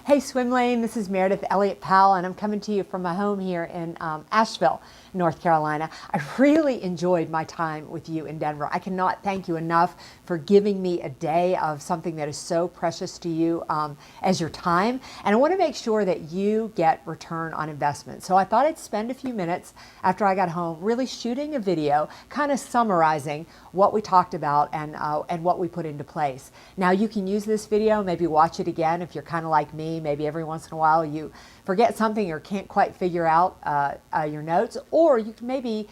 Hey Swimlane, this is Meridith Powell, and I'm coming to you from my home here in Asheville, North Carolina. I really enjoyed my time with you in Denver. I cannot thank you enough for giving me a day of something that is so precious to you as your time. And I want to make sure that you get return on investment. So I thought I'd spend a few minutes after I got home really shooting a video, kind of summarizing what we talked about and what we put into place. Now you can use this video, maybe watch it again if you're kind of like me. Maybe every once in a while you forget something or can't quite figure out your notes, or you can maybe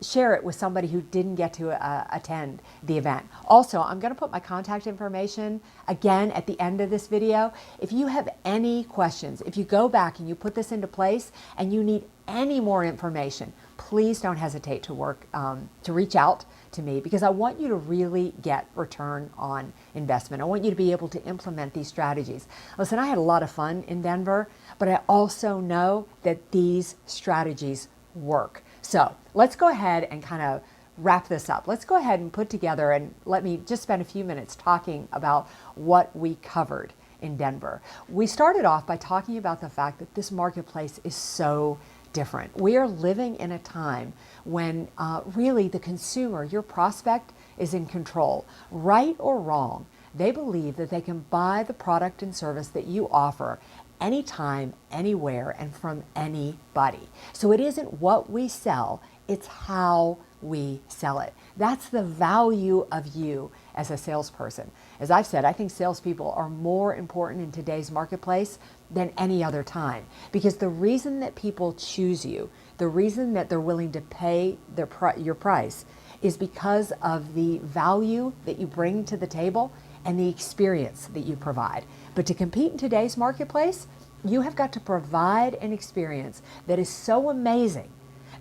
share it with somebody who didn't get to attend the event. Also, I'm going to put my contact information again at the end of this video. If you have any questions, if you go back and you put this into place and you need any more information, please don't hesitate to reach out to me, because I want you to really get return on investment. I want you to be able to implement these strategies. Listen, I had a lot of fun in Denver, but I also know that these strategies work. So let's go ahead and kind of wrap this up. Let's go ahead and put together, and let me just spend a few minutes talking about what we covered in Denver. We started off by talking about the fact that this marketplace is so different. We are living in a time when really the consumer, your prospect, is in control. Right or wrong, they believe that they can buy the product and service that you offer anytime, anywhere, and from anybody. So it isn't what we sell, it's how we sell it. That's the value of you as a salesperson. As I've said, I think salespeople are more important in today's marketplace than any other time, because the reason that people choose you, the reason that they're willing to pay your price, is because of the value that you bring to the table and the experience that you provide. But to compete in today's marketplace, you have got to provide an experience that is so amazing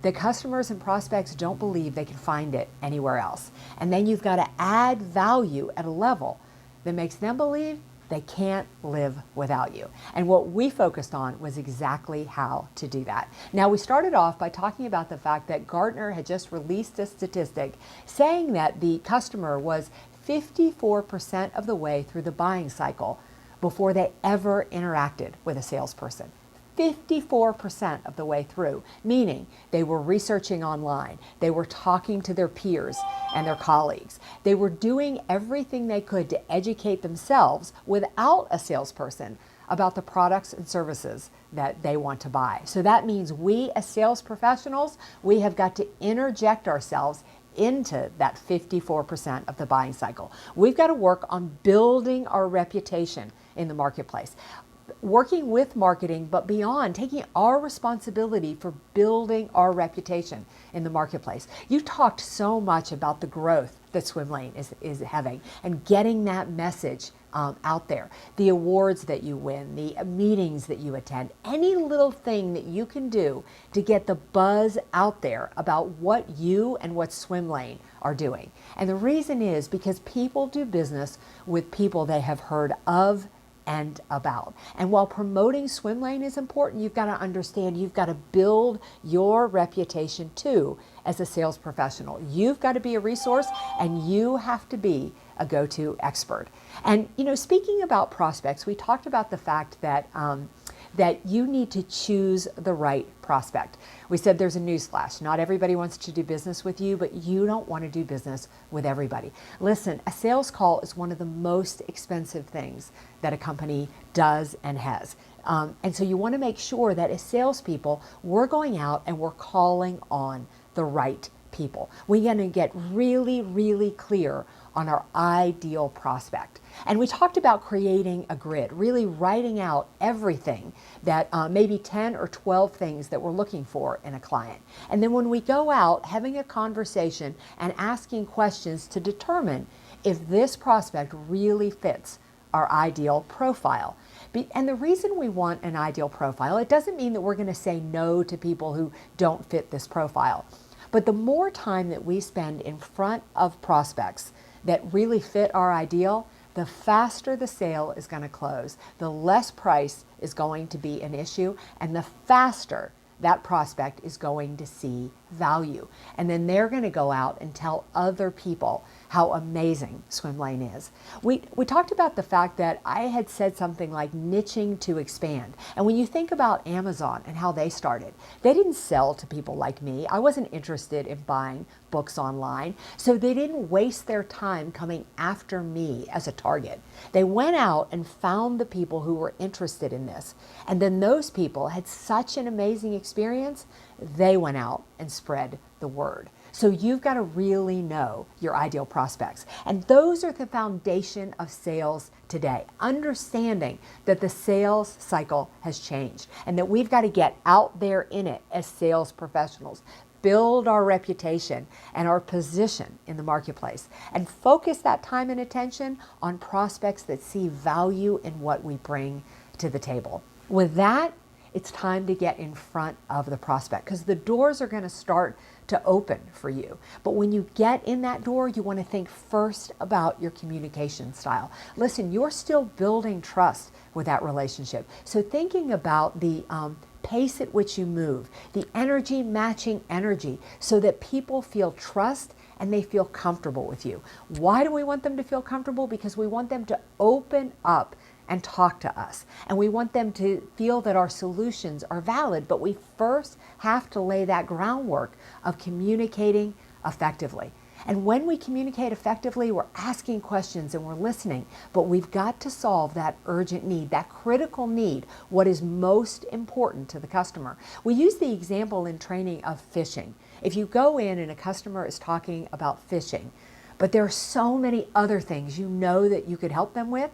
that customers and prospects don't believe they can find it anywhere else. And then you've got to add value at a level that makes them believe they can't live without you. And what we focused on was exactly how to do that. Now, we started off by talking about the fact that Gartner had just released a statistic saying that the customer was 54% of the way through the buying cycle before they ever interacted with a salesperson. 54% of the way through, meaning they were researching online, they were talking to their peers and their colleagues, they were doing everything they could to educate themselves without a salesperson about the products and services that they want to buy. So that means we as sales professionals, we have got to interject ourselves into that 54% of the buying cycle. We've got to work on building our reputation in the marketplace, working with marketing, but beyond, taking our responsibility for building our reputation in the marketplace. You talked so much about the growth that Swimlane is having and getting that message out there. The awards that you win, the meetings that you attend, any little thing that you can do to get the buzz out there about what you and what Swimlane are doing. And the reason is because people do business with people they have heard of and about. And while promoting Swimlane is important, you've got to understand you've got to build your reputation too as a sales professional. You've got to be a resource, and you have to be a go-to expert. And speaking about prospects, we talked about the fact that that you need to choose the right prospect. We said there's a newsflash. Not everybody wants to do business with you, but you don't want to do business with everybody. Listen, a sales call is one of the most expensive things that a company does and has. And so you want to make sure that as salespeople, we're going out and we're calling on the right people. We're going to get really, really clear on our ideal prospect. And we talked about creating a grid, really writing out everything that maybe 10 or 12 things that we're looking for in a client. And then when we go out, having a conversation and asking questions to determine if this prospect really fits our ideal profile. And the reason we want an ideal profile, it doesn't mean that we're going to say no to people who don't fit this profile. But the more time that we spend in front of prospects that really fit our ideal, the faster the sale is going to close, the less price is going to be an issue, and the faster that prospect is going to see value. And then they're going to go out and tell other people how amazing Swimlane is. We talked about the fact that I had said something like niching to expand. And when you think about Amazon and how they started, they didn't sell to people like me. I wasn't interested in buying books online. So they didn't waste their time coming after me as a target. They went out and found the people who were interested in this. And then those people had such an amazing experience, they went out and spread the word. So you've got to really know your ideal prospects. And those are the foundation of sales today. Understanding that the sales cycle has changed and that we've got to get out there in it as sales professionals, build our reputation and our position in the marketplace, and focus that time and attention on prospects that see value in what we bring to the table. With that, it's time to get in front of the prospect because the doors are going to start to open for you. But when you get in that door, you want to think first about your communication style. Listen, you're still building trust with that relationship. So thinking about the pace at which you move, the energy matching energy so that people feel trust and they feel comfortable with you. Why do we want them to feel comfortable? Because we want them to open up and talk to us. And we want them to feel that our solutions are valid, but we first have to lay that groundwork of communicating effectively. And when we communicate effectively, we're asking questions and we're listening, but we've got to solve that urgent need, that critical need, what is most important to the customer. We use the example in training of fishing. If you go in and a customer is talking about fishing, but there are so many other things you know that you could help them with,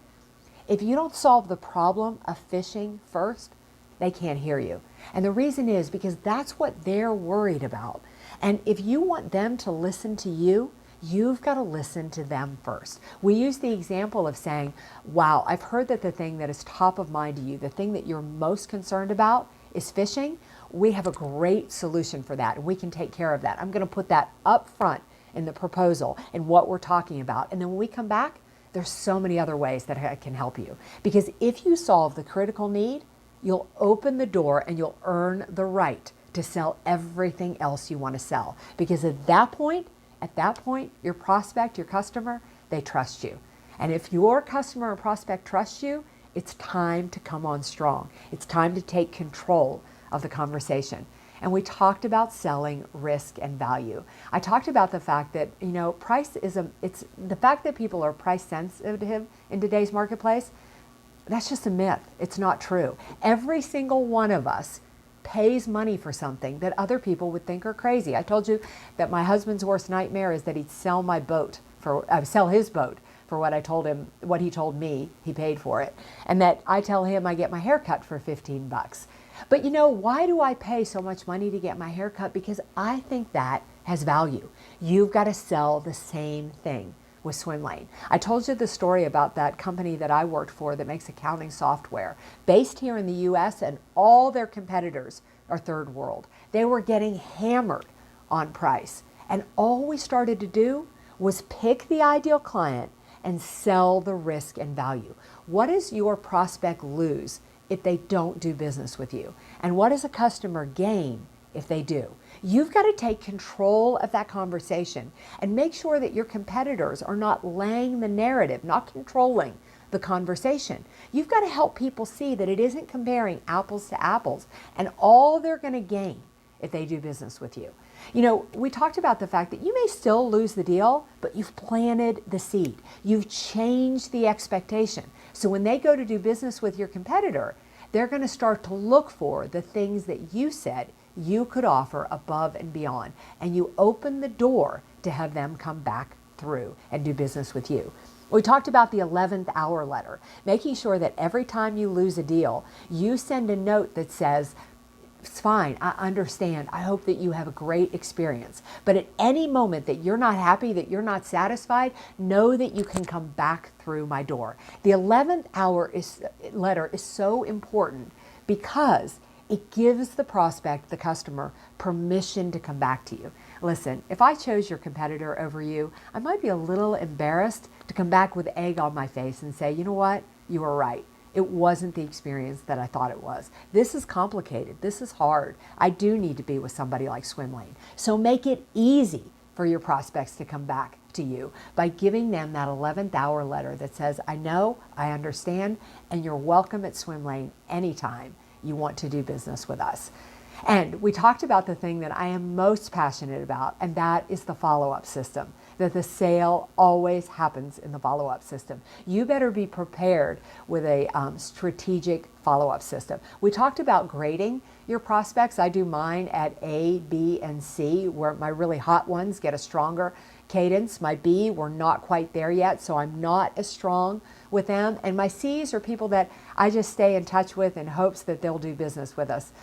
if you don't solve the problem of fishing first, they can't hear you. And the reason is because that's what they're worried about. And if you want them to listen to you, you've got to listen to them first. We use the example of saying, wow, I've heard that the thing that is top of mind to you, the thing that you're most concerned about is fishing. We have a great solution for that and we can take care of that. I'm going to put that up front in the proposal and what we're talking about. And then when we come back, there's so many other ways that I can help you. Because if you solve the critical need, you'll open the door and you'll earn the right to sell everything else you want to sell. Because at that point, your prospect, your customer, they trust you. And if your customer or prospect trusts you, it's time to come on strong. It's time to take control of the conversation. And we talked about selling risk and value. I talked about the fact that, price it's the fact that people are price sensitive in today's marketplace. That's just a myth. It's not true. Every single one of us pays money for something that other people would think are crazy. I told you that my husband's worst nightmare is that he'd sell his boat for what he told me he paid for it. And that I tell him I get my hair cut for 15 bucks. But why do I pay so much money to get my hair cut? Because I think that has value. You've got to sell the same thing with Swimlane. I told you the story about that company that I worked for that makes accounting software based here in the US, and all their competitors are third world. They were getting hammered on price. And all we started to do was pick the ideal client and sell the risk and value. What does your prospect lose if they don't do business with you? And what does a customer gain if they do? You've got to take control of that conversation and make sure that your competitors are not laying the narrative, not controlling the conversation. You've got to help people see that it isn't comparing apples to apples and all they're going to gain if they do business with you. We talked about the fact that you may still lose the deal, but you've planted the seed. You've changed the expectation. So when they go to do business with your competitor, they're going to start to look for the things that you said you could offer above and beyond. And you open the door to have them come back through and do business with you. We talked about the 11th hour letter, making sure that every time you lose a deal, you send a note that says, it's fine, I understand. I hope that you have a great experience. But at any moment that you're not happy, that you're not satisfied, know that you can come back through my door. The 11th hour letter is so important because it gives the prospect, the customer, permission to come back to you. Listen, if I chose your competitor over you, I might be a little embarrassed to come back with egg on my face and say, you know what, you were right. It wasn't the experience that I thought it was. This is complicated. This is hard. I do need to be with somebody like Swimlane. So make it easy for your prospects to come back to you by giving them that 11th hour letter that says, I know, I understand, and you're welcome at Swimlane anytime you want to do business with us. And we talked about the thing that I am most passionate about, and that is the follow-up system, that the sale always happens in the follow-up system. You better be prepared with a strategic follow-up system. We talked about grading your prospects. I do mine at A, B, and C, where my really hot ones get a stronger cadence. My B, we're not quite there yet, so I'm not as strong with them. And my C's are people that I just stay in touch with in hopes that they'll do business with us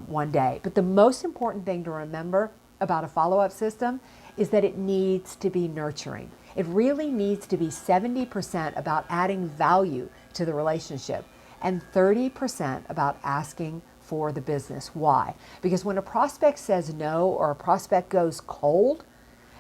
one day. But the most important thing to remember about a follow-up system is that it needs to be nurturing. It really needs to be 70% about adding value to the relationship and 30% about asking for the business. Why? Because when a prospect says no or a prospect goes cold,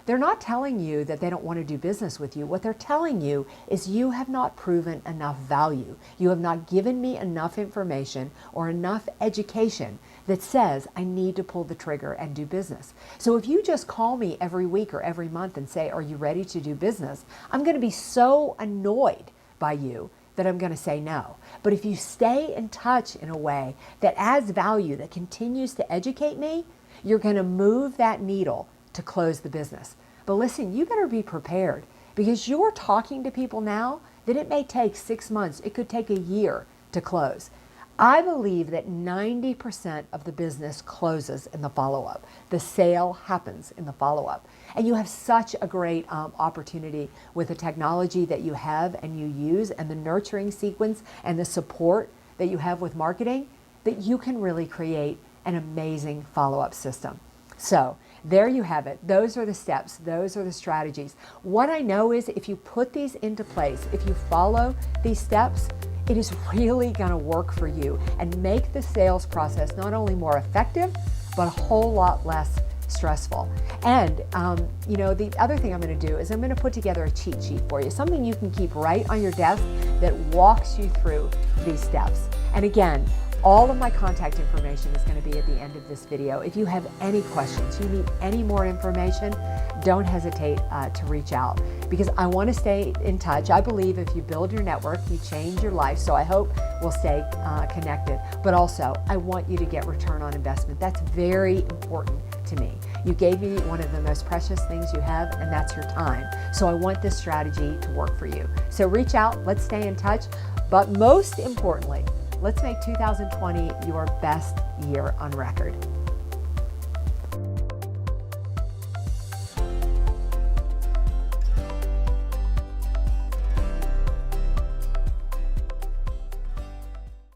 they're not telling you that they don't want to do business with you. What they're telling you is you have not proven enough value. You have not given me enough information or enough education that says I need to pull the trigger and do business. So if you just call me every week or every month and say, are you ready to do business? I'm going to be so annoyed by you that I'm going to say no. But if you stay in touch in a way that adds value, that continues to educate me, you're going to move that needle to close the business. But listen, you better be prepared because you're talking to people now that it may take 6 months, it could take a year to close. I believe that 90% of the business closes in the follow-up. The sale happens in the follow-up. And you have such a great opportunity with the technology that you have and you use and the nurturing sequence and the support that you have with marketing that you can really create an amazing follow-up system. So there you have it. Those are the steps. Those are the strategies. What I know is if you put these into place, if you follow these steps, it is really going to work for you and make the sales process not only more effective, but a whole lot less stressful. And the other thing I'm going to do is I'm going to put together a cheat sheet for you, something you can keep right on your desk that walks you through these steps. And again, all of my contact information is going to be at the end of this video. If you have any questions, you need any more information, don't hesitate to reach out because I want to stay in touch. I believe if you build your network, you change your life. So I hope we'll stay connected. But also, I want you to get return on investment. That's very important to me. You gave me one of the most precious things you have, and that's your time. So I want this strategy to work for you. So reach out, let's stay in touch. But most importantly, let's make 2020 your best year on record.